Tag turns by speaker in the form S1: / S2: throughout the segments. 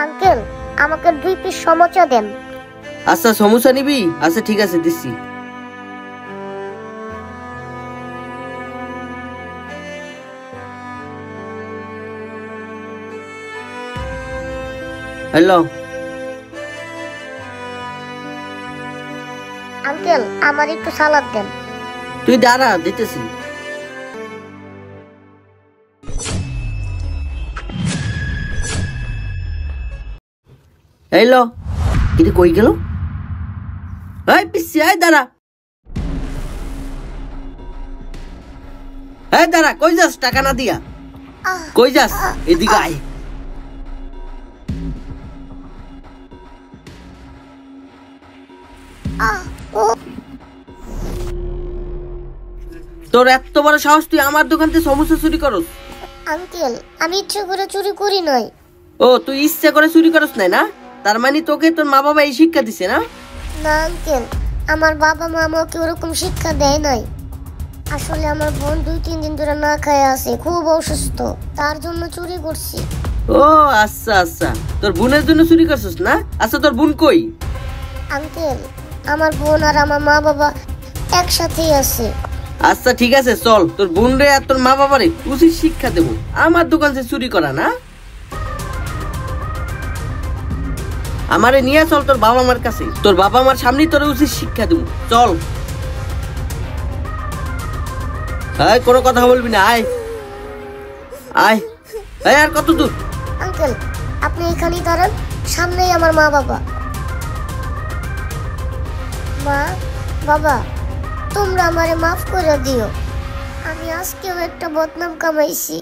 S1: Uncle আমাকে 2 piece samosa দেন।
S2: আচ্ছা সমোসা নিবি? আচ্ছা ঠিক আছে দিচ্ছি। হ্যালো
S1: আঙ্কেল আমার একটু সালাদ দেন।
S2: তুই দাঁড়া দিতেছি। হ্যালো এটা কই গেল? এই পিসি এই দাঁড়া, এই দাঁড়া, কই যাস টাকা না দিয়া? কই যাস? এদিকে আয়। তোর এত বড় সাহস, তুই আমার দোকান থেকে সমোসা চুরি করস?
S1: আঙ্কেল আমি ইচ্ছে করে চুরি করি নাই।
S2: ও তুই ইচ্ছে করে চুরি করস নাই না? তার মানে তোকে তোর মা বাবা এই শিক্ষা দিছে না?
S1: না আঙ্কেল, আমার বাবা মা আমাকে ওরকম শিক্ষা দেয় নাই। আসলে আমার বোন 2-3 দিন ধরে না খায় আছে, খুব অসুস্থ, তার জন্য চুরি করছি।
S2: ও আচ্ছা আচ্ছা, তোর বোনের জন্য চুরি করছিস না? আচ্ছা তোর বোন কই?
S1: আঙ্কেল আমার বোন আর আমার মা বাবা একসাথেই আছে।
S2: আচ্ছা ঠিক আছে চল, তোর বোন রে আর তোর মা বাবারে উচিত শিক্ষা দেবো। আমার দোকান থেকে চুরি করা না? আমারে নিয়ে চল তোর বাবা মার কাছে, তোর বাবা মার সামনে তোর উচিত শিক্ষা দেবো। চল। এই কোনো কথা বলবি না, আয় আয়। এই আর কত দূর?
S1: আঙ্কেল আপনি এখানেই দাঁড়ান, সামনেই আমার মা বাবা। মা বাবা তোমরা আমারে মাফ করে দিও, আমি আজকেও একটা বদনাম কামাইছি।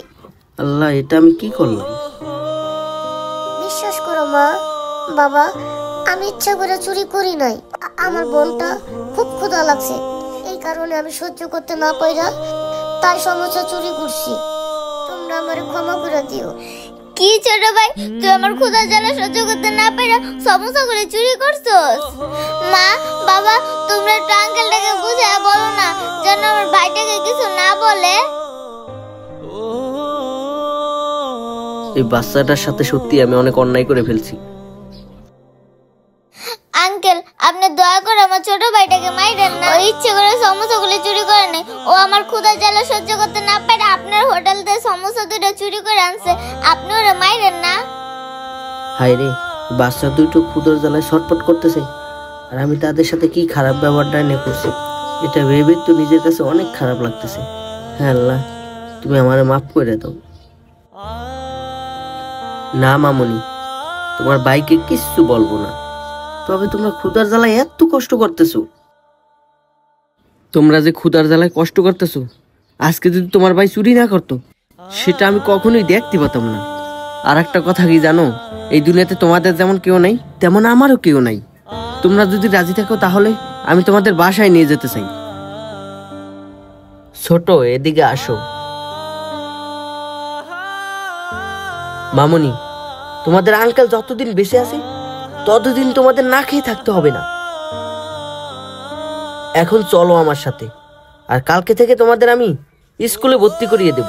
S2: আল্লাহ এটা আমি কি করলাম?
S1: বিশ্বাস করো মা বাবা, আমি ইচ্ছা করে চুরি করি নাই। আমার বোনটা খুব ক্ষুধা লাগছে, এই কারণে আমি সহ্য করতে না পাইরা তাই সমস্যা চুরি করছি। তোমরা আমারে ক্ষমা করে দিও।
S3: কি ছোট ভাই, তুই আমার ক্ষুধা জ্বালা সহ্য করতে না পেরে সমস্যা করে চুরি করছস? মা বাবা তোমরা একটু আঙ্কেলটাকে বুঝায় বলো না, যেন আমার ভাইটাকে কিছু না বলে।
S2: এই বাচ্চাটার সাথে সত্যি আমি অনেক অন্যায় করে ফেলছি।
S3: আঙ্কেল আপনি দয়া করে আমার ছোট ভাইটাকে মাইরেন না, ও ইচ্ছে করে সমস্যাগুলো চুরি করে নাই। ও আমার ক্ষুধা জ্বালা সহ্য করতে না পারে আপনার হোটেল থেকে সমস্যা 2টা চুরি করে আনছে, আপনি ওরা মাইরেন না।
S2: হায় রে, বাচ্চা দুটো ক্ষুধার জ্বালায় ছটফট করতেছে, আর আমি তাদের সাথে কি খারাপ ব্যবহারটা এনে করছি, এটা ভেবে তো নিজের কাছে অনেক খারাপ লাগতেছে। হ্যাঁ আল্লাহ তুমি আমারে মাফ করে দাও। না মামুনি, তোমার ভাইকে কিচ্ছু বলবো না, তবে তোমরা ক্ষুধার জ্বালায় এত কষ্ট করতেছো। তোমরা যে ক্ষুধার জ্বালায় কষ্ট করতেছো, আজকে যদি তোমার ভাই চুরি না করতো সেটা আমি কখনোই দেখতে পেতাম না। আর একটা কথা কি জানো, এই দুনিয়াতে তোমাদের যেমন কেউ নাই তেমন আমারও কেউ নাই। তোমরা যদি রাজি থাকো তাহলে আমি তোমাদের বাসায় নিয়ে যেতে চাই। ছোট এদিকে আসো। মামুনি, তোমাদের আঙ্কেল যতদিন বেঁচে আছে ততদিন তোমাদের না খেয়ে থাকতে হবে না। এখন চলো আমার সাথে, আর কালকে থেকে তোমাদের আমি স্কুলে ভর্তি করিয়ে দেব।